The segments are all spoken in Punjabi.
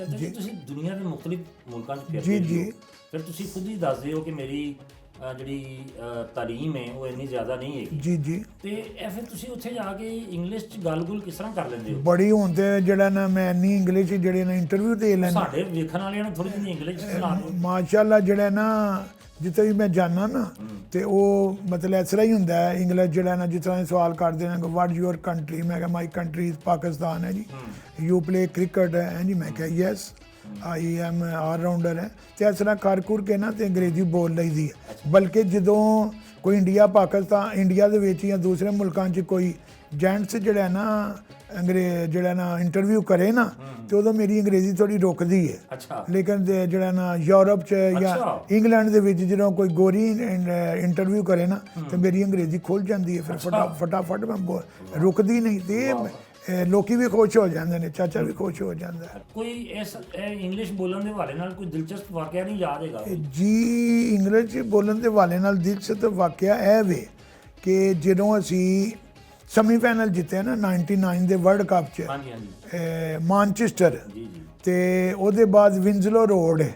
ਚਾਚਾ ਜੀ ਤੁਸੀਂ ਦੁਨੀਆ ਦੇ ਮੁxtਲਿਫ ਮੁਲਕਾਂ 'ਚ ਫਿਰਦੇ ਜੀ ਹੋ, ਜੀ ਫਿਰ ਤੁਸੀਂ ਖੁਦ ਹੀ ਦੱਸਦੇ ਹੋ ਕਿ ਮੇਰੀ ਜਿਹੜੀ ਤਾਲੀਮ ਹੈ ਉਹ ਇੰਨੀ ਜ਼ਿਆਦਾ ਨਹੀਂ ਹੈਗੀ, ਜੀ ਜੀ ਤੇ ਇਹ ਫਿਰ ਤੁਸੀਂ ਉੱਥੇ ਜਾ ਕੇ ਇੰਗਲਿਸ਼ 'ਚ ਗੱਲ-ਗੁਲ ਕਿਸ ਤਰ੍ਹਾਂ ਕਰ ਲੈਂਦੇ ਹੋ? ਬੜੀ ਹੁਣ ਤੇ ਜਿਹੜਾ ਨਾ ਮੈਂ ਇੰਨੀ ਇੰਗਲਿਸ਼ ਜਿਹੜੇ ਨਾ ਇੰਟਰਵਿਊ ਦੇ ਲੈਂਦਾ ਸਾਡੇ ਵੇਖਣ ਵਾਲਿਆਂ ਨੂੰ ਥੋੜੀ ਜਿਹੀ ਇੰਗਲਿਸ਼ 'ਚ ਸੁਣਾ ਦਿਓ। ਮਾਸ਼ਾਅੱਲਾ ਜਿਹੜਾ ਨਾ ਜਿੱਥੇ ਵੀ ਮੈਂ ਜਾਣਾ ਨਾ ਤੇ ਉਹ ਮਤਲਬ ਇਸ ਤਰ੍ਹਾਂ ਹੀ ਹੁੰਦਾ ਹੈ ਇੰਗਲਿਸ਼ ਜਿਹੜਾ ਨਾ ਜਿਸ ਤਰ੍ਹਾਂ ਸਵਾਲ ਕਰਦੇ ਨੇ ਵਾਟ ਯੂਅਰ ਕੰਟਰੀ, ਮੈਂ ਕਿਹਾ ਮਾਈ ਕੰਟਰੀ ਇਜ਼ ਪਾਕਿਸਤਾਨ ਹੈ ਜੀ, ਯੂ ਪਲੇ ਕ੍ਰਿਕਟ ਹੈ ਜੀ, ਮੈਂ ਕਿਹਾ yes I am all rounder ਹੈ, ਤੇ ਇਸ ਤਰ੍ਹਾਂ ਕਰ ਕੁਰ ਕੇ ਨਾ ਤੇ ਅੰਗਰੇਜ਼ੀ ਬੋਲ ਲਈਦੀ ਹੈ। ਬਲਕਿ ਜਦੋਂ ਕੋਈ ਇੰਡੀਆ ਪਾਕਿਸਤਾਨ ਇੰਡੀਆ ਦੇ ਵਿੱਚ ਜਾਂ ਦੂਸਰੇ ਮੁਲਕਾਂ 'ਚ ਕੋਈ ਜੈਂਟਸ ਜਿਹੜਾ ਨਾ ਜਿਹੜਾ ਨਾ ਇੰਟਰਵਿਊ ਕਰੇ ਨਾ ਤੇ ਉਦੋਂ ਮੇਰੀ ਅੰਗਰੇਜ਼ੀ ਥੋੜੀ ਰੁਕਦੀ ਹੈ। ਅੱਛਾ। ਲੇਕਿਨ ਜਿਹੜਾ ਨਾ ਯੂਰਪ 'ਚ ਜਾਂ ਇੰਗਲੈਂਡ ਦੇ ਵਿੱਚ ਜਦੋਂ ਕੋਈ ਗੋਰੀ ਇੰਟਰਵਿਊ ਕਰੇ ਨਾ ਤੇ ਮੇਰੀ ਅੰਗਰੇਜ਼ੀ ਖੁੱਲ ਜਾਂਦੀ ਹੈ, ਫਿਰ ਫਟਾਫਟ ਮੈਂ ਰੁਕਦੀ ਨਹੀਂ, ਤੇ ਲੋਕੀ ਵੀ ਖੁਸ਼ ਹੋ ਜਾਂਦੇ ਨੇ, ਚਾਚਾ ਵੀ ਖੁਸ਼ ਹੋ ਜਾਂਦਾ ਹੈ। ਕੋਈ ਇਸ ਇੰਗਲਿਸ਼ ਬੋਲਣ ਦੇ ਹਵਾਲੇ ਨਾਲ ਕੋਈ ਦਿਲਚਸਪ ਵਾਕਿਆ ਨਹੀਂ ਯਾਦ ਹੈਗਾ? ਜੀ ਇੰਗਲਿਸ਼ ਬੋਲਣ ਦੇ ਹਵਾਲੇ ਨਾਲ ਦਿਲਚਸਪ ਵਾਕਿਆ ਇਹ ਵੇ ਕਿ ਜਦੋਂ ਅਸੀਂ ਸੈਮੀਫਾਈਨਲ ਜਿੱਤੇ ਨਾ 99 ਦੇ ਵਰਲਡ ਕੱਪ 'ਚ ਹਾਂਜੀ ਹਾਂਜੀ ਮਾਨਚੈਸਟਰ, ਜੀ ਜੀ ਤੇ ਉਹਦੇ ਬਾਅਦ ਵਿੰਜ਼ਲੋ ਰੋਡ ਹੈ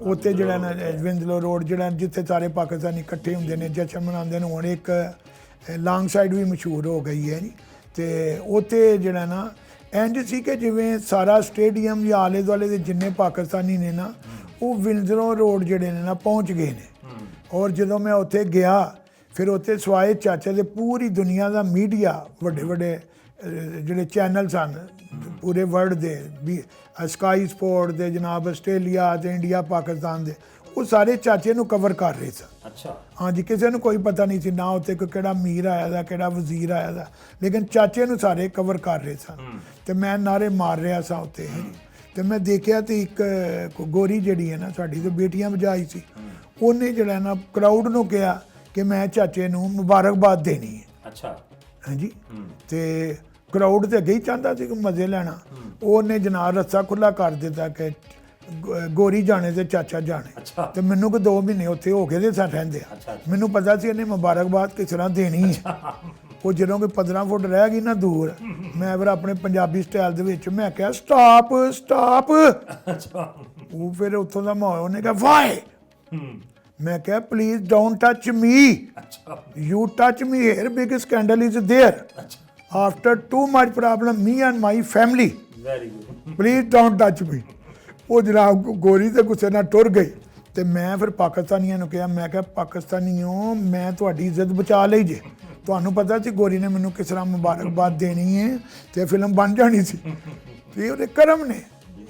ਉੱਥੇ ਜਿਹੜਾ ਨਾ ਵਿੰਜ਼ਲੋ ਰੋਡ ਜਿਹੜਾ ਜਿੱਥੇ ਸਾਰੇ ਪਾਕਿਸਤਾਨੀ ਇਕੱਠੇ ਹੁੰਦੇ ਨੇ ਜਸ਼ਨ ਮਨਾਉਂਦੇ ਨੇ, ਹੁਣ ਇੱਕ ਲੌਂਗ ਸਾਈਡ ਵੀ ਮਸ਼ਹੂਰ ਹੋ ਗਈ ਹੈ ਜੀ, ਤੇ ਉੱਥੇ ਜਿਹੜਾ ਨਾ ਇੰਝ ਸੀ ਕਿ ਜਿਵੇਂ ਸਾਰਾ ਸਟੇਡੀਅਮ ਜਾਂ ਆਲੇ ਦੁਆਲੇ ਦੇ ਜਿੰਨੇ ਪਾਕਿਸਤਾਨੀ ਨੇ ਨਾ ਉਹ ਵਿੰਜ਼ਲੋ ਰੋਡ ਜਿਹੜੇ ਨੇ ਨਾ ਪਹੁੰਚ ਗਏ ਨੇ। ਔਰ ਜਦੋਂ ਮੈਂ ਉੱਥੇ ਗਿਆ ਫਿਰ ਉੱਥੇ ਸਵਾਏ ਚਾਚਾ ਦੇ ਪੂਰੀ ਦੁਨੀਆ ਦਾ ਮੀਡੀਆ ਵੱਡੇ ਵੱਡੇ ਜਿਹੜੇ ਚੈਨਲ ਸਨ ਪੂਰੇ ਵਰਲਡ ਦੇ ਵੀ ਸਕਾਈ ਸਪੋਰਟ ਦੇ ਜਨਾਬ ਆਸਟ੍ਰੇਲੀਆ ਤੇ ਇੰਡੀਆ ਪਾਕਿਸਤਾਨ ਦੇ, ਉਹ ਸਾਰੇ ਚਾਚੇ ਨੂੰ ਕਵਰ ਕਰ ਰਹੇ ਸਨ। ਅੱਛਾ। ਹਾਂਜੀ, ਕਿਸੇ ਨੂੰ ਕੋਈ ਪਤਾ ਨਹੀਂ ਸੀ ਨਾ ਉੱਥੇ ਕੋਈ ਕਿਹੜਾ ਅਮੀਰ ਆਇਆ ਦਾ ਕਿਹੜਾ ਵਜ਼ੀਰ ਆਇਆ ਦਾ, ਲੇਕਿਨ ਚਾਚੇ ਨੂੰ ਸਾਰੇ ਕਵਰ ਕਰ ਰਹੇ ਸਨ ਤੇ ਮੈਂ ਨਾਰੇ ਮਾਰ ਰਿਹਾ ਸਾਂ ਉੱਥੇ। ਤੇ ਮੈਂ ਦੇਖਿਆ ਤੇ ਇੱਕ ਗੋਰੀ ਜਿਹੜੀ ਹੈ ਨਾ ਸਾਡੀ ਤੇ ਬੇਟੀਆਂ ਵਜਾਈ ਸੀ, ਉਹਨੇ ਜਿਹੜਾ ਨਾ ਕਰਾਊਡ ਨੂੰ ਕਿਹਾ ਕਿ ਮੈਂ ਚਾਚੇ ਨੂੰ ਮੁਬਾਰਕਬਾਦ ਦੇਣੀ ਹੈ। ਅੱਛਾ। ਹਾਂਜੀ, ਤੇ ਕਰਾਊਡ ਤੇ ਅੱਗੇ ਹੀ ਚਾਹੁੰਦਾ ਸੀ ਕਿ ਮਜ਼ੇ ਲੈਣਾ, ਉਹਨੇ ਜਨਾਬ ਰਸਤਾ ਖੁੱਲਾ ਕਰ ਦਿੱਤਾ ਕਿ ਗੋਰੀ ਜਾਣੇ ਤੇ ਚਾਚਾ ਜਾਣੇ। ਅੱਛਾ। ਤੇ ਮੈਨੂੰ ਕੋਈ 2 ਮਹੀਨੇ ਉੱਥੇ ਹੋ ਗਏ ਦੇ ਸਨ ਰਹਿੰਦੇ ਆ, ਅੱਛਾ। ਮੈਨੂੰ ਪਤਾ ਸੀ ਇਹਨੇ ਮੁਬਾਰਕਬਾਦ ਕਿਸ ਤਰ੍ਹਾਂ ਦੇਣੀ ਹੈ। ਉਹ ਜਦੋਂ ਕੋਈ 15 ਫੁੱਟ ਰਹਿ ਗਈ ਨਾ ਦੂਰ, ਮੈਂ ਫਿਰ ਆਪਣੇ ਪੰਜਾਬੀ ਸਟਾਈਲ ਦੇ ਵਿੱਚ ਮੈਂ ਕਿਹਾ ਸਟਾਪ ਸਟਾਪ। ਅੱਛਾ। ਉਹ ਫਿਰ ਉੱਥੋਂ ਦਾ ਮਾਹੌਲ, ਉਹਨੇ ਕਿਹਾ ਵਾਈ, ਮੈਂ ਕਿਹਾ ਪਲੀਜ਼ ਡੋਂਟ ਟੱਚ ਮੀ, ਅੱਛਾ। You touch me hair big scandal is there after too much problem me and my family, very good. Please don't touch me. ਉਹ ਜਨਾਬ ਗੋਰੀ ਤੇ ਗੁੱਸੇ ਨਾਲ ਟੁਰ ਗਈ, ਤੇ ਮੈਂ ਫਿਰ ਪਾਕਿਸਤਾਨੀਆਂ ਨੂੰ ਕਿਹਾ, ਮੈਂ ਕਿਹਾ ਪਾਕਿਸਤਾਨੀਓ ਮੈਂ ਤੁਹਾਡੀ ਇੱਜ਼ਤ ਬਚਾ ਲਈ ਜੇ, ਤੁਹਾਨੂੰ ਪਤਾ ਸੀ ਗੋਰੀ ਨੇ ਮੈਨੂੰ ਕਿਸ ਤਰ੍ਹਾਂ ਮੁਬਾਰਕਬਾਦ ਦੇਣੀ ਹੈ ਤੇ ਫਿਲਮ ਬਣ ਜਾਣੀ ਸੀ, ਤੇ ਉਹਦੇ ਕਰਮ ਨੇ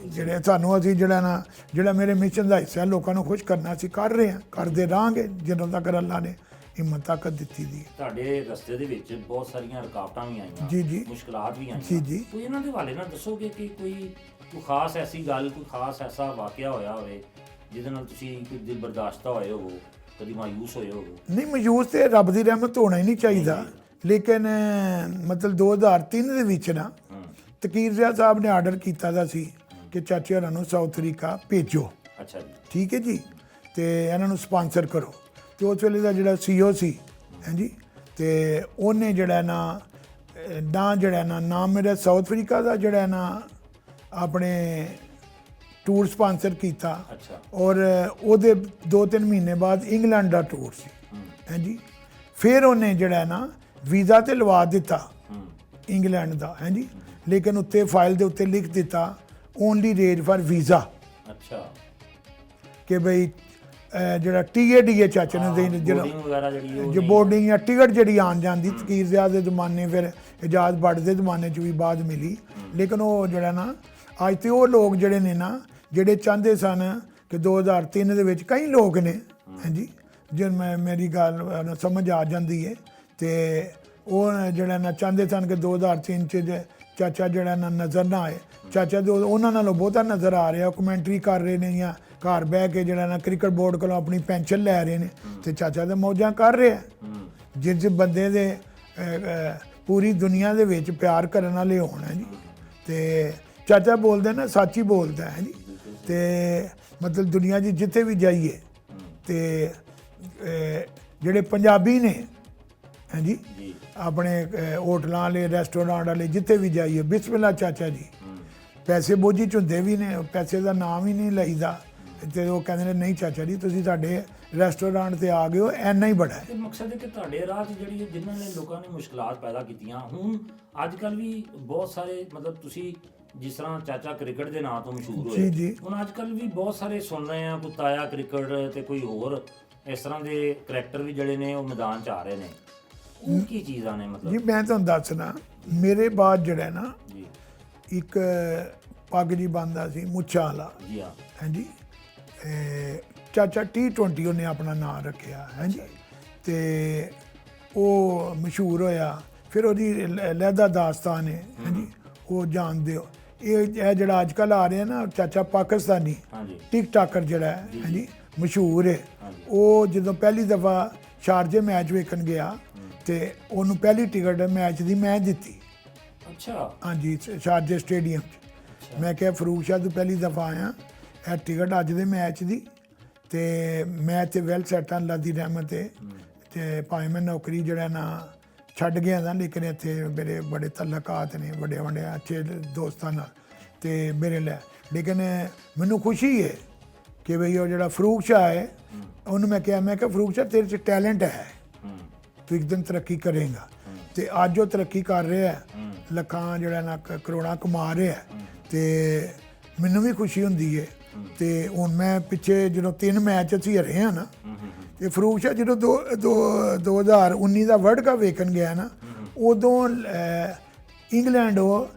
ਜਿਹੜੇ ਸਾਨੂੰ ਅਸੀਂ ਜਿਹੜਾ ਮੇਰੇ ਮਿਸ਼ਨ ਦਾ ਹਿੱਸਾ ਲੋਕਾਂ ਨੂੰ ਖੁਸ਼ ਕਰਨਾ ਅਸੀਂ ਕਰ ਰਹੇ ਹਾਂ, ਕਰਦੇ ਰਹਾਂਗੇ ਜਦੋਂ ਤੱਕ ਅੱਲਾ ਨੇ ਹਿੰਮਤ ਤਾਕਤ ਦਿੱਤੀ ਦੀ। ਤੁਹਾਡੇ ਰਸਤੇ ਦੇ ਵਿੱਚ ਬਹੁਤ ਸਾਰੀਆਂ ਰੁਕਾਵਟਾਂ ਵੀ ਆਈਆਂ, ਜੀ ਜੀ, ਮੁਸ਼ਕਲਾਤ ਵੀ ਆਈਆਂ, ਜੀ ਜੀ। ਕੋਈ ਇਹਨਾਂ ਦੇ ਹਵਾਲੇ ਨਾਲ ਦੱਸੋਗੇ ਕਿ ਕੋਈ ਖਾਸ ਐਸੀ ਗੱਲ, ਕੋਈ ਖਾਸ ਐਸਾ ਵਾਕਿਆ ਹੋਇਆ ਹੋਵੇ ਜਿਹਦੇ ਨਾਲ ਤੁਸੀਂ ਕੋਈ ਦਿਲ ਬਰਦਾਸ਼ਤਾ ਹੋਏ ਹੋ, ਕਦੀ ਮਾਯੂਸ ਹੋਏ ਹੋ? ਨਹੀਂ, ਮਾਯੂਸ ਤੇ ਰੱਬ ਦੀ ਰਹਿਮਤ ਹੋਣਾ ਹੀ ਨਹੀਂ ਚਾਹੀਦਾ, ਲੇਕਿਨ ਮਤਲਬ 2003 ਦੇ ਵਿੱਚ ਨਾ ਤਕੀਰ ਜ਼ਿਆ ਸਾਹਿਬ ਨੇ ਆਰਡਰ ਕੀਤਾ ਦਾ ਸੀ ਕਿ ਚਾਚੇ ਹੋਰਾਂ ਨੂੰ ਸਾਊਥ ਅਫਰੀਕਾ ਭੇਜੋ। ਅੱਛਾ ਜੀ। ਠੀਕ ਹੈ ਜੀ, ਤੇ ਇਹਨਾਂ ਨੂੰ ਸਪਾਂਸਰ ਕਰੋ। ਤੇ ਉਸ ਵੇਲੇ ਦਾ ਜਿਹੜਾ CEO ਸੀ ਹਾਂਜੀ, ਤੇ ਉਹਨੇ ਜਿਹੜਾ ਨਾ ਜਿਹੜਾ ਨਾ ਮੇਰਾ ਸਾਊਥ ਅਫਰੀਕਾ ਦਾ ਜਿਹੜਾ ਨਾ ਆਪਣੇ ਟੂਰ ਸਪਾਂਸਰ ਕੀਤਾ। ਅੱਛਾ। ਔਰ ਉਹਦੇ 2-3 ਮਹੀਨੇ ਬਾਅਦ ਇੰਗਲੈਂਡ ਦਾ ਟੂਰ ਸੀ ਹਾਂਜੀ, ਫਿਰ ਉਹਨੇ ਜਿਹੜਾ ਨਾ ਵੀਜ਼ਾ ਤੇ ਲਵਾ ਦਿੱਤਾ ਇੰਗਲੈਂਡ ਦਾ ਹਾਂਜੀ, ਲੇਕਿਨ ਉੱਤੇ ਫਾਈਲ ਦੇ ਉੱਤੇ ਲਿਖ ਦਿੱਤਾ ਓਨਲੀ ਰੇਜ ਫਾਰ ਵੀਜ਼ਾ। ਅੱਛਾ। ਕਿ ਬਈ ਜਿਹੜਾ TADA ਚਾਚੇ ਨੇ ਜੋ ਬੋਰਡਿੰਗ ਜਾਂ ਟਿਕਟ ਜਿਹੜੀ ਆਉਣ ਜਾਂਦੀ ਤਕੀਰ ਜ਼ਿਆ ਦੇ ਜ਼ਮਾਨੇ, ਫਿਰ ਇਜਾਜ਼ ਬੱਟ ਦੇ ਜ਼ਮਾਨੇ 'ਚ ਵੀ ਬਾਅਦ ਮਿਲੀ, ਲੇਕਿਨ ਉਹ ਜਿਹੜਾ ਨਾ ਅੱਜ ਤੇ ਉਹ ਲੋਕ ਜਿਹੜੇ ਨੇ ਨਾ ਜਿਹੜੇ ਚਾਹੁੰਦੇ ਸਨ ਕਿ 2003 ਦੇ ਵਿੱਚ ਕਈ ਲੋਕ ਨੇ ਹਾਂਜੀ ਜਿਨ ਮੇਰੀ ਗੱਲ ਸਮਝ ਆ ਜਾਂਦੀ ਹੈ, ਤੇ ਉਹ ਜਿਹੜਾ ਨਾ ਚਾਹੁੰਦੇ ਸਨ ਕਿ 2003 'ਚ ਚਾਚਾ ਜਿਹੜਾ ਨਾ ਨਜ਼ਰ ਨਾ ਆਏ। ਚਾਚਾ ਦੇ ਉਹਨਾਂ ਨਾਲੋਂ ਬਹੁਤਾ ਨਜ਼ਰ ਆ ਰਿਹਾ, ਕਮੈਂਟਰੀ ਕਰ ਰਹੇ ਨੇ ਜਾਂ ਘਰ ਬਹਿ ਕੇ ਜਿਹੜਾ ਨਾ ਕ੍ਰਿਕਟ ਬੋਰਡ ਕੋਲੋਂ ਆਪਣੀ ਪੈਨਸ਼ਨ ਲੈ ਰਹੇ ਨੇ, ਤੇ ਚਾਚਾ ਤਾਂ ਮੌਜਾਂ ਕਰ ਰਿਹਾ। ਜਿਸ ਬੰਦੇ ਦੇ ਪੂਰੀ ਦੁਨੀਆ ਦੇ ਵਿੱਚ ਪਿਆਰ ਕਰਨ ਵਾਲੇ ਹੋਣ ਹੈ ਜੀ, ਤੇ ਚਾਚਾ ਬੋਲਦੇ ਨਾ ਸੱਚ ਹੀ ਬੋਲਦਾ ਹੈ ਜੀ, ਤੇ ਮਤਲਬ ਦੁਨੀਆ 'ਚ ਜਿੱਥੇ ਵੀ ਜਾਈਏ ਤੇ ਜਿਹੜੇ ਪੰਜਾਬੀ ਨੇ ਹਾਂਜੀ ਆਪਣੇ ਹੋਟਲਾਂ ਵਾਲੇ ਰੈਸਟੋਰੈਂਟ ਵਾਲੇ ਜਿੱਥੇ ਵੀ ਜਾਈਏ ਬਿਸਮਿਲ੍ਲਾ ਚਾਚਾ ਜੀ, ਪੈਸੇ ਬੋਝੀ ਚ ਹੁੰਦੇ ਵੀ ਨੇ, ਪੈਸੇ ਦਾ ਨਾਮ ਹੀ ਨਹੀਂ ਲਈਦਾ ਤੇ ਉਹ ਕਹਿੰਦੇ ਨੇ ਨਹੀਂ ਚਾਚਾ ਜੀ ਤੁਸੀਂ ਸਾਡੇ ਰੈਸਟੋਰੈਂਟ ਤੇ ਆ ਗਏ ਹੋ, ਇੰਨਾ ਹੀ ਬੜਾ ਹੈ। ਤੇ ਮਕਸਦ ਹੈ ਕਿ ਤੁਹਾਡੇ ਰਾਹ 'ਚ ਜਿਹੜੀ ਜਿਨ੍ਹਾਂ ਨੇ ਲੋਕਾਂ ਨੇ ਮੁਸ਼ਕਲਾਤ ਪੈਦਾ ਕੀਤੀਆਂ, ਹੁਣ ਅੱਜ ਕੱਲ ਵੀ ਬਹੁਤ ਸਾਰੇ ਮਤਲਬ ਤੁਸੀਂ ਜਿਸ ਤਰ੍ਹਾਂ ਚਾਚਾ ਕ੍ਰਿਕਟ ਦੇ ਨਾਂ ਤੋਂ ਮਸ਼ਹੂਰ ਹੋਏ, ਜੀ। ਹੁਣ ਅੱਜ ਕੱਲ ਵੀ ਬਹੁਤ ਸਾਰੇ ਸੁਣ ਰਹੇ ਆ, ਕੋਈ ਤਾਇਆ ਕ੍ਰਿਕਟ ਤੇ ਕੋਈ ਹੋਰ ਇਸ ਤਰ੍ਹਾਂ ਦੇ ਕਰੈਕਟਰ ਵੀ ਜਿਹੜੇ ਨੇ ਉਹ ਮੈਦਾਨ 'ਚ ਆ ਰਹੇ ਨੇ, ਉਹ ਕੀ ਚੀਜ਼ਾਂ ਨੇ ਜੀ ਮਤਲਬ? ਮੈਂ ਤੁਹਾਨੂੰ ਦੱਸਣਾ, ਮੇਰੇ ਬਾਅਦ ਜਿਹੜਾ ਨਾ ਜੀ ਇੱਕ ਪੱਗ ਜੀ ਬੰਦਾ ਸੀ ਮੁੱਛਾਂ ਵਾਲਾ, ਜੀ ਹਾਂ ਹਾਂਜੀ, ਚਾਚਾ T20 ਉਹਨੇ ਆਪਣਾ ਨਾਂ ਰੱਖਿਆ, ਹਾਂਜੀ, ਤੇ ਉਹ ਮਸ਼ਹੂਰ ਹੋਇਆ। ਫਿਰ ਉਹਦੀ ਲਹਿਦਾ ਦਾਸਤਾਨ ਹੈ, ਹਾਂਜੀ, ਉਹ ਜਾਣਦੇ ਹੋ। ਇਹ ਜਿਹੜਾ ਅੱਜ ਕੱਲ੍ਹ ਆ ਰਿਹਾ ਨਾ ਚਾਚਾ ਪਾਕਿਸਤਾਨੀ ਹਾਂਜੀ ਟਿਕ ਟਾਕਰ ਜਿਹੜਾ ਹੈ, ਹਾਂਜੀ, ਮਸ਼ਹੂਰ ਹੈ। ਹਾਂਜੀ। ਉਹ ਜਦੋਂ ਪਹਿਲੀ ਦਫਾ ਸ਼ਾਰਜੇ ਮੈਚ ਵੇਖਣ ਗਿਆ ਤੇ ਉਹਨੂੰ ਪਹਿਲੀ ਟਿਕਟ ਮੈਚ ਦੀ ਮੈਂ ਦਿੱਤੀ, ਅੱਛਾ ਹਾਂਜੀ, ਸ਼ਾਰਜੇ ਸਟੇਡੀਅਮ 'ਚ। ਮੈਂ ਕਿਹਾ ਫਰੂਕ ਸ਼ਾਹ ਤੂੰ ਪਹਿਲੀ ਦਫਾ ਆਇਆ, ਇਹ ਟਿਕਟ ਅੱਜ ਦੇ ਮੈਚ ਦੀ, ਤੇ ਮੈਂ ਇੱਥੇ ਵੈਲ ਸੈਟ ਹਾਂ ਅੱਲਾ ਦੀ ਰਹਿਮਤ ਹੈ, ਤੇ ਭਾਵੇਂ ਮੈਂ ਨੌਕਰੀ ਜਿਹੜਾ ਨਾ ਛੱਡ ਗਿਆ ਨਾ, ਲੇਕਿਨ ਇੱਥੇ ਮੇਰੇ ਬੜੇ ਤਲਕਾਤ ਨੇ ਵੱਡੇ ਵੱਡੇ ਅੱਛੇ ਦੋਸਤਾਂ ਨਾਲ ਤੇ ਮੇਰੇ ਲਈ, ਲੇਕਿਨ ਮੈਨੂੰ ਖੁਸ਼ੀ ਹੈ ਕਿ ਬਈ ਉਹ ਜਿਹੜਾ ਫਰੂਕ ਸ਼ਾਹ ਹੈ ਉਹਨੂੰ ਮੈਂ ਕਿਹਾ ਫਰੂਕ ਸ਼ਾਹ ਤੇਰੇ 'ਚ ਟੈਲੈਂਟ ਹੈ, ਤੂੰ ਇੱਕ ਦਿਨ ਤਰੱਕੀ ਕਰੇਗਾ। ਤੇ ਅੱਜ ਉਹ ਤਰੱਕੀ ਕਰ ਰਿਹਾ ਹੈ, ਲੱਖਾਂ ਜਿਹੜਾ ਨਾ ਕਰੋੜਾਂ ਕਮਾ ਰਿਹਾ ਹੈ, ਤੇ ਮੈਨੂੰ ਵੀ ਖੁਸ਼ੀ ਹੁੰਦੀ ਹੈ। ਤੇ ਹੁਣ ਮੈਂ ਪਿੱਛੇ ਜਦੋਂ 3 ਮੈਚ ਅਸੀਂ ਹਰੇ ਹਾਂ ਨਾ, ਤੇ ਫਰੂਕ ਸ਼ਾਹ ਜਦੋਂ 2019 ਦਾ ਵਰਲਡ ਕੱਪ ਵੇਖਣ ਗਿਆ ਨਾ, ਉਦੋਂ ਇੰਗਲੈਂਡ ਉਹ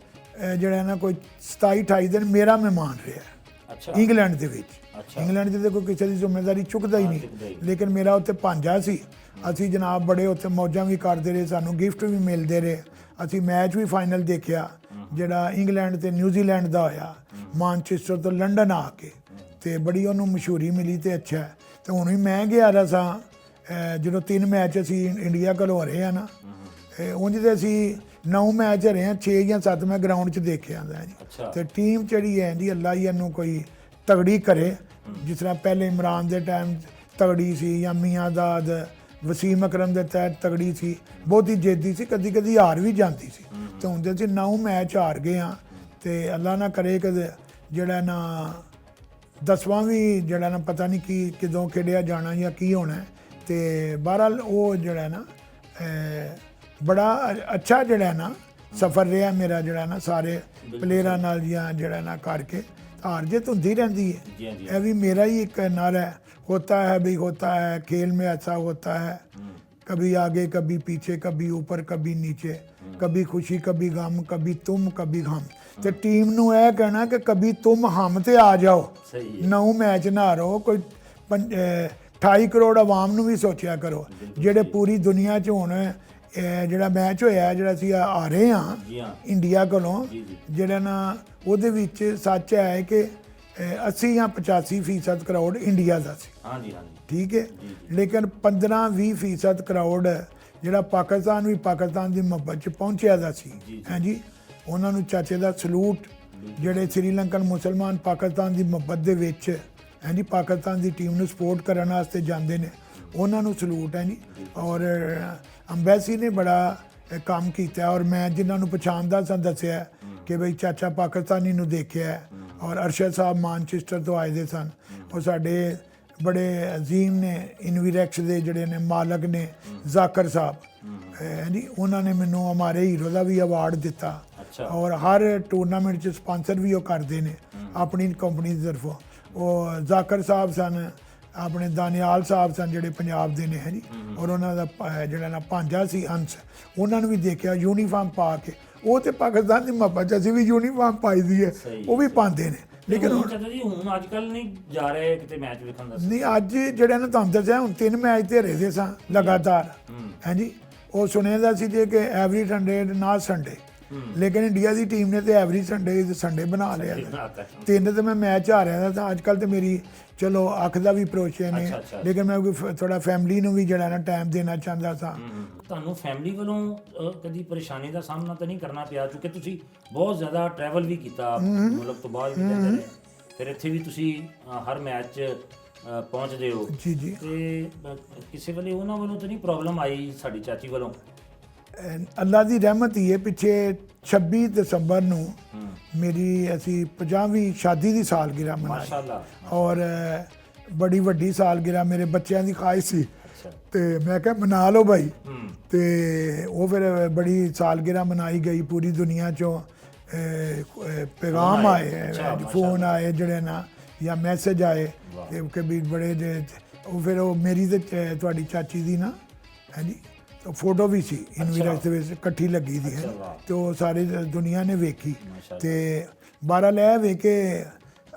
ਜਿਹੜਾ ਨਾ ਕੋਈ 27-28 ਦਿਨ ਮੇਰਾ ਮਹਿਮਾਨ ਰਿਹਾ ਅੱਛਾ ਇੰਗਲੈਂਡ ਦੇ ਵਿੱਚ। ਅੱਛਾ। ਇੰਗਲੈਂਡ ਦੇ ਕੋਈ ਕਿਸੇ ਦੀ ਜ਼ਿੰਮੇਵਾਰੀ ਚੁੱਕਦਾ ਹੀ ਨਹੀਂ, ਲੇਕਿਨ ਮੇਰਾ ਉੱਥੇ ਭਾਂਜਾ ਸੀ। ਅਸੀਂ ਜਨਾਬ ਬੜੇ ਉੱਥੇ ਮੌਜਾਂ ਵੀ ਕਰਦੇ ਰਹੇ, ਸਾਨੂੰ ਗਿਫਟ ਵੀ ਮਿਲਦੇ ਰਹੇ। ਅਸੀਂ ਮੈਚ ਵੀ ਫਾਈਨਲ ਦੇਖਿਆ ਜਿਹੜਾ ਇੰਗਲੈਂਡ ਤੇ ਨਿਊਜ਼ੀਲੈਂਡ ਦਾ ਹੋਇਆ, ਮਾਨਚੈਸਟਰ ਤੋਂ ਲੰਡਨ ਆ ਕੇ, ਤੇ ਬੜੀ ਉਹਨੂੰ ਮਸ਼ਹੂਰੀ ਮਿਲੀ ਤੇ ਅੱਛਾ। ਤੇ ਹੁਣ ਵੀ ਮੈਂ ਗਿਆ ਰਿਹਾ ਸਾਂ ਜਦੋਂ 3 ਮੈਚ ਅਸੀਂ ਇੰਡੀਆ ਕੋਲੋਂ ਰਹੇ ਆ ਨਾ, ਉਂਝ ਤੇ ਅਸੀਂ 9 ਮੈਚ ਹਰੇ ਆ, 6 ਜਾਂ 7 ਮੈਂ ਗਰਾਊਂਡ 'ਚ ਦੇਖਿਆ ਆਂਦਾ ਜੀ। ਤੇ ਟੀਮ ਜਿਹੜੀ ਹੈ ਜੀ ਅੱਲਾ ਹੀ ਇਹਨੂੰ ਕੋਈ ਤਗੜੀ ਕਰੇ, ਜਿਸ ਤਰ੍ਹਾਂ ਪਹਿਲੇ ਇਮਰਾਨ ਦੇ ਟਾਈਮ ਤਗੜੀ ਸੀ, ਜਾਂ ਮੀਆਂਦਾਦ ਵਸੀਮ ਅਕਰਮ ਦੇ ਤਹਿਤ ਤਗੜੀ ਸੀ, ਬਹੁਤੀ ਜੇਦੀ ਸੀ, ਕਦੀ ਕਦੀ ਹਾਰ ਵੀ ਜਾਂਦੀ ਸੀ। ਤੇ ਹੁੰਦੇ ਸੀ 9 ਮੈਚ ਹਾਰ ਗਏ ਆ, ਤੇ ਅੱਲਾ ਨਾ ਕਰੇ ਕਿ ਜਿਹੜਾ ਨਾ 10ਵਾਂ ਵੀ ਜਿਹੜਾ ਨਾ ਪਤਾ ਨਹੀਂ ਕੀ ਕਦੋਂ ਖੇਡਿਆ ਜਾਣਾ ਜਾਂ ਕੀ ਹੋਣਾ। ਤੇ ਬਹਰਹਾਲ ਉਹ ਜਿਹੜਾ ਨਾ ਬੜਾ ਅੱਛਾ ਜਿਹੜਾ ਨਾ ਸਫ਼ਰ ਰਿਹਾ ਮੇਰਾ, ਜਿਹੜਾ ਨਾ ਸਾਰੇ ਪਲੇਅਰਾਂ ਨਾਲ ਜਾਂ ਜਿਹੜਾ ਨਾ ਕਰਕੇ ਹਾਰ ਜਿੱਤ ਹੁੰਦੀ ਰਹਿੰਦੀ ਹੈ। ਇਹ ਵੀ ਮੇਰਾ ਹੀ ਇੱਕ ਨਾਰਾ ਹੈ, होता है भी होता है, खेल में ऐसा होता है, कभी आगे कभी पीछे, कभी ऊपर कभी नीचे, कभी खुशी कभी गम, कभी तुम कभी हम। ਤੇ ਟੀਮ ਨੂੰ ਇਹ ਕਹਿਣਾ ਕਿ ਕभी तुम हम ਤੇ ਆ ਜਾਓ। 9 ਮੈਚ ਨਾ ਹਾਰੋ, ਕੋਈ 28 ਕਰੋੜ ਆਵਾਮ ਨੂੰ ਵੀ ਸੋਚਿਆ ਕਰੋ, ਜਿਹੜੇ ਪੂਰੀ ਦੁਨੀਆ 'ਚ ਹੁਣ ਜਿਹੜਾ ਮੈਚ ਹੋਇਆ ਜਿਹੜਾ ਅਸੀਂ ਆ ਰਹੇ ਹਾਂ ਇੰਡੀਆ ਕੋਲੋਂ, ਜਿਹੜਾ ਨਾ ਉਹਦੇ ਵਿੱਚ ਸੱਚ ਹੈ ਕਿ 80 ਜਾਂ 85% ਕਰਾਊਡ ਇੰਡੀਆ ਦਾ ਸੀ, ਹਾਂਜੀ ਹਾਂਜੀ, ਠੀਕ ਹੈ, ਲੇਕਿਨ 15-20% ਕਰਾਊਡ ਜਿਹੜਾ ਪਾਕਿਸਤਾਨ ਵੀ ਪਾਕਿਸਤਾਨ ਦੀ ਮੁਹੱਬਤ 'ਚ ਪਹੁੰਚਿਆ ਦਾ ਸੀ। ਹਾਂਜੀ, ਉਹਨਾਂ ਨੂੰ ਚਾਚੇ ਦਾ ਸਲੂਟ, ਜਿਹੜੇ ਸ੍ਰੀਲੰਕਨ ਮੁਸਲਮਾਨ ਪਾਕਿਸਤਾਨ ਦੀ ਮੁਹੱਬਤ ਦੇ ਵਿੱਚ ਹਾਂਜੀ ਪਾਕਿਸਤਾਨ ਦੀ ਟੀਮ ਨੂੰ ਸਪੋਰਟ ਕਰਨ ਵਾਸਤੇ ਜਾਂਦੇ ਨੇ, ਉਹਨਾਂ ਨੂੰ ਸਲੂਟ ਹੈ ਜੀ। ਔਰ ਅੰਬੈਸੀ ਨੇ ਬੜਾ ਕੰਮ ਕੀਤਾ, ਔਰ ਮੈਂ ਜਿਨ੍ਹਾਂ ਨੂੰ ਪਛਾਣਦਾ ਸਾਂ ਦੱਸਿਆ ਕਿ ਬਈ ਚਾਚਾ ਪਾਕਿਸਤਾਨੀ ਨੂੰ ਦੇਖਿਆ। ਔਰ ਅਰਸ਼ਦ ਸਾਹਿਬ ਮਾਨਚੈਸਟਰ ਤੋਂ ਆਏ ਦੇ ਸਨ, ਉਹ ਸਾਡੇ ਬੜੇ ਅਜ਼ੀਮ ਨੇ, ਇਨਵੀਰੈਕਸ ਦੇ ਜਿਹੜੇ ਨੇ ਮਾਲਕ ਨੇ ਜ਼ਾਕਰ ਸਾਹਿਬ ਜੀ, ਉਹਨਾਂ ਨੇ ਮੈਨੂੰ ਹਮਾਰੇ ਹੀਰੋ ਦਾ ਵੀ ਅਵਾਰਡ ਦਿੱਤਾ। ਔਰ ਹਰ ਟੂਰਨਾਮੈਂਟ 'ਚ ਸਪਾਂਸਰ ਵੀ ਉਹ ਕਰਦੇ ਨੇ ਆਪਣੀ ਕੰਪਨੀ ਦੀ ਤਰਫੋਂ। ਉਹ ਜ਼ਾਕਰ ਸਾਹਿਬ ਸਨ, ਆਪਣੇ ਦਾਨੀਆਲ ਸਾਹਿਬ ਸਨ ਜਿਹੜੇ ਪੰਜਾਬ ਦੇ ਨੇ ਹੈ ਜੀ, ਔਰ ਉਹਨਾਂ ਦਾ ਜਿਹੜਾ ਨਾ ਭਾਂਜਾ ਸੀ ਹੰਸ, ਉਹਨਾਂ ਨੂੰ ਵੀ ਦੇਖਿਆ ਯੂਨੀਫਾਰਮ ਪਾ ਕੇ। ਉਹ ਤੇ ਪਾਕਿਸਤਾਨ ਦੀ ਮੁਹੱਬਤ 'ਚ ਅਸੀਂ ਵੀ ਯੂਨੀਫਾਰਮ ਪਾਈ ਦੀ ਹੈ, ਉਹ ਵੀ ਪਾਉਂਦੇ ਨੇ। ਲੇਕਿਨ ਹੁਣ ਅੱਜ ਕੱਲ ਨਹੀਂ ਜਾ ਰਹੇ ਕਿਤੇ ਮੈਚ ਵੇਖਣ ਦਾ? ਨਹੀਂ, ਅੱਜ ਜਿਹੜਾ ਨਾ ਤੁਹਾਨੂੰ ਦੱਸਿਆ ਹੁਣ 3 ਮੈਚ ਤੇ ਹਰੇ ਦੇ ਸਾਂ ਲਗਾਤਾਰ ਹਾਂਜੀ। ਉਹ ਸੁਣਿਆ ਦਾ ਸੀ ਜੇ ਕਿ ਐਵਰੀ ਸੰਡੇ ਨਾ ਸੰਡੇ, ਲੇਕਿਨ ਇੰਡੀਆ ਦੀ ਟੀਮ ਨੇ ਤੇ ਐਵਰੀ ਸੰਡੇ ਬਣਾ ਲਿਆ। 3 ਤੇ ਮੈਂ ਮੈਚ ਆ ਰਿਹਾ ਤਾਂ ਅੱਜ ਕੱਲ੍ਹ ਤੇ ਮੇਰੀ ਚਲੋ ਅੱਖ ਦਾ ਵੀ ਪ੍ਰੋਸ਼ਨ ਹੈ, ਲੇਕਿਨ ਮੈਂ ਥੋੜਾ ਫੈਮਿਲੀ ਨੂੰ ਵੀ ਜਿਹੜਾ ਨਾ ਟਾਈਮ ਦੇਣਾ ਚਾਹੁੰਦਾ ਸਾਂ। ਤੁਹਾਨੂੰ ਫੈਮਿਲੀ ਵੱਲੋਂ ਕਦੀ ਪਰੇਸ਼ਾਨੀ ਦਾ ਸਾਹਮਣਾ ਤਾਂ ਨਹੀਂ ਕਰਨਾ ਪਿਆ, ਕਿਉਂਕਿ ਤੁਸੀਂ ਬਹੁਤ ਜ਼ਿਆਦਾ ਟਰੈਵਲ ਵੀ ਕੀਤਾ, ਮੁਲਕ ਤੋਂ ਬਾਹਰ ਵੀ ਜਾਂਦੇ ਰਹੇ, ਫਿਰ ਇੱਥੇ ਵੀ ਤੁਸੀਂ ਹਰ ਮੈਚ 'ਚ ਪਹੁੰਚਦੇ ਹੋ ਜੀ ਜੀ। ਤੇ ਕਿਸੇ ਵੇਲੇ ਉਹਨਾਂ ਵੱਲੋਂ ਤਾਂ ਨਹੀਂ ਪ੍ਰੋਬਲਮ ਆਈ ਸਾਡੀ ਚਾਚੀ ਵੱਲੋਂ? ਅੱਲਾ ਦੀ ਰਹਿਮਤ ਹੀ ਹੈ। ਪਿੱਛੇ 26 ਦਸੰਬਰ ਨੂੰ ਮੇਰੀ ਅਸੀਂ 50ਵੀਂ ਸ਼ਾਦੀ ਦੀ ਸਾਲਗਿਰਾ ਮਨਾਈ ਮਾਸ਼ਾਅੱਲਾ। ਔਰ ਬੜੀ ਵੱਡੀ ਸਾਲਗਿਰਾ ਮੇਰੇ ਬੱਚਿਆਂ ਦੀ ਖਾਹਿਸ਼ ਸੀ ਅੱਛਾ। ਤੇ ਮੈਂ ਕਿਹਾ ਮਨਾ ਲਓ ਭਾਈ। ਹੂੰ। ਤੇ ਉਹ ਫਿਰ ਬੜੀ ਸਾਲਗਿਰਾ ਮਨਾਈ ਗਈ ਪੂਰੀ ਦੁਨੀਆ ਚੋਂ ਪੈਗਾਮ ਆਏ, ਫੋਨ ਆਏ ਜਿਹੜੇ ਨਾ ਜਾਂ ਮੈਸੇਜ ਆਏ ਤੇ ਕਿ ਵੀ ਬੜੇ ਉਹ ਫਿਰ ਉਹ ਮੇਰੀ ਤੇ ਤੁਹਾਡੀ ਚਾਚੀ ਦੀ ਨਾ ਹਾਂਜੀ ਫੋਟੋ ਵੀ ਸੀ ਇਨਵੀਰਾਜ ਦੇ ਵਿੱਚ ਇਕੱਠੀ ਲੱਗੀ ਦੀ ਹੈ ਤੇ ਉਹ ਸਾਰੀ ਦੁਨੀਆ ਨੇ ਵੇਖੀ। ਤੇ ਬਹਰਾਲ ਇਹ ਵੇ ਕਿ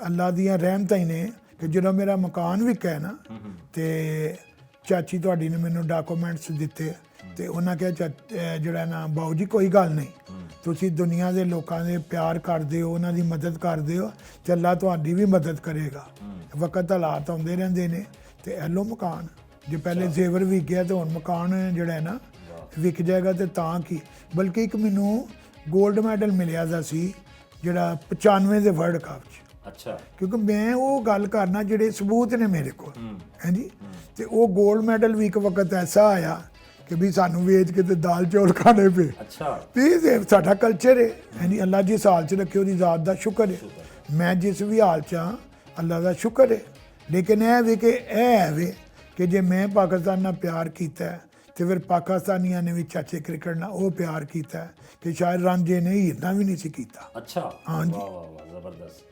ਅੱਲਾ ਦੀਆਂ ਰਹਿਮਤਾਂ ਹੀ ਨੇ ਕਿ ਜਦੋਂ ਮੇਰਾ ਮਕਾਨ ਵਿਕਿਆ ਨਾ ਤੇ ਚਾਚੀ ਤੁਹਾਡੀ ਨੇ ਮੈਨੂੰ ਡਾਕੂਮੈਂਟਸ ਦਿੱਤੇ ਤੇ ਉਹਨਾਂ ਕਿਹਾ ਜਿਹੜਾ ਨਾ ਬਾਊ ਜੀ ਕੋਈ ਗੱਲ ਨਹੀਂ, ਤੁਸੀਂ ਦੁਨੀਆ ਦੇ ਲੋਕਾਂ ਦੇ ਪਿਆਰ ਕਰਦੇ ਹੋ, ਉਹਨਾਂ ਦੀ ਮਦਦ ਕਰਦੇ ਹੋ ਤੇ ਅੱਲਾ ਤੁਹਾਡੀ ਵੀ ਮਦਦ ਕਰੇਗਾ। ਵਕਤ ਹਾਲਾਤ ਆਉਂਦੇ ਰਹਿੰਦੇ ਨੇ ਤੇ ਇਹ ਲਓ ਮਕਾਨ। ਜੇ ਪਹਿਲੇ ਜ਼ੇਵਰ ਵਿਕ ਗਿਆ ਤੇ ਹੁਣ ਮਕਾਨ ਜਿਹੜਾ ਹੈ ਨਾ ਵਿਕ ਜਾਏਗਾ ਤੇ ਤਾਂ ਕੀ। ਬਲਕਿ ਇੱਕ ਮੈਨੂੰ 골ਡ ਮੈਡਲ ਮਿਲਿਆ ਦਾ ਸੀ ਜਿਹੜਾ 95 ਦੇ ਵਰਲਡ ਕੱਪ 'ਚ। ਅੱਛਾ। ਕਿਉਂਕਿ ਮੈਂ ਉਹ ਗੱਲ ਕਰਨਾ ਜਿਹੜੇ ਸਬੂਤ ਨੇ ਮੇਰੇ ਕੋਲ ਹਾਂਜੀ। ਤੇ ਉਹ 골ਡ ਮੈਡਲ ਵੀ ਇੱਕ ਵਕਤ ਐਸਾ ਆਇਆ ਕਿ ਵੀ ਸਾਨੂੰ ਵੇਚ ਕੇ ਤੇ ਦਾਲ ਚੌਲ ਖਾਣੇ ਪਏ। ਅੱਛਾ। ਤੇ ਇਹ ਸਾਡਾ ਕਲਚਰ ਹੈ ਹਾਂਜੀ। ਅੱਲਾ ਜਿਸ ਹਾਲ 'ਚ ਰੱਖੇ ਉਹਦੀ ਜ਼ਾਤ ਦਾ ਸ਼ੁਕਰ ਹੈ। ਮੈਂ ਜਿਸ ਵੀ ਹਾਲ 'ਚ ਹਾਂ ਅੱਲਾ ਦਾ ਸ਼ੁਕਰ ਹੈ। ਲੇਕਿਨ ਇਹ ਵੀ ਕਿ ਇਹ ਹੈ ਵੀ ਕਿ ਜੇ ਮੈਂ ਪਾਕਿਸਤਾਨ ਨਾਲ ਪਿਆਰ ਕੀਤਾ ਤੇ ਫਿਰ ਪਾਕਿਸਤਾਨੀਆਂ ਨੇ ਵੀ ਚਾਚੇ ਕ੍ਰਿਕਟ ਨਾਲ ਉਹ ਪਿਆਰ ਕੀਤਾ ਕਿ ਸ਼ਾਇਦ ਰਾਂਝੇ ਨੇ ਹੀਰਨਾ ਵੀ ਨਹੀਂ ਸੀ ਕੀਤਾ। ਅੱਛਾ। ਹਾਂਜੀ। ਵਾਹ ਵਾਹ ਵਾਹ ਜ਼ਬਰਦਸਤ।